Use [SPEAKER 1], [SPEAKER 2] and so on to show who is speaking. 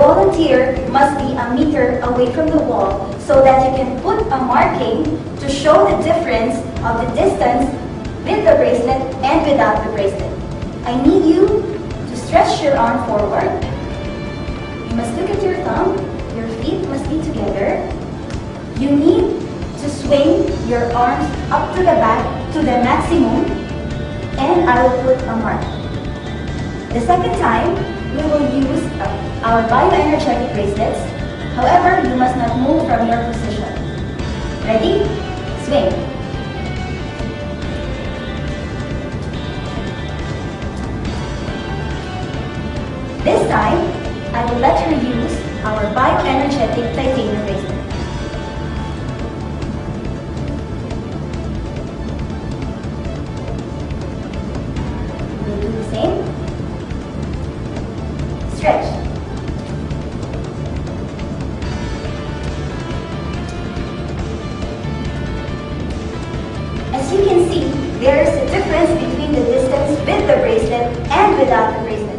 [SPEAKER 1] volunteer must be a meter away from the wall so that you can put a marking to show the difference of the distance with the bracelet and without the bracelet. I need you to stretch your arm forward. You must look at your thumb. Your feet must be together. You need to swing your arms up to the back to the maximum, and I will put a mark. The second time, we will use our bioenergetic bracelets. However, you must not move from your position. Ready? Swing. This time, I will let her use our bioenergetic titanium bracelet. We'll do the same. Stretch. As you can see, there is a difference between the distance with the bracelet and without the bracelet.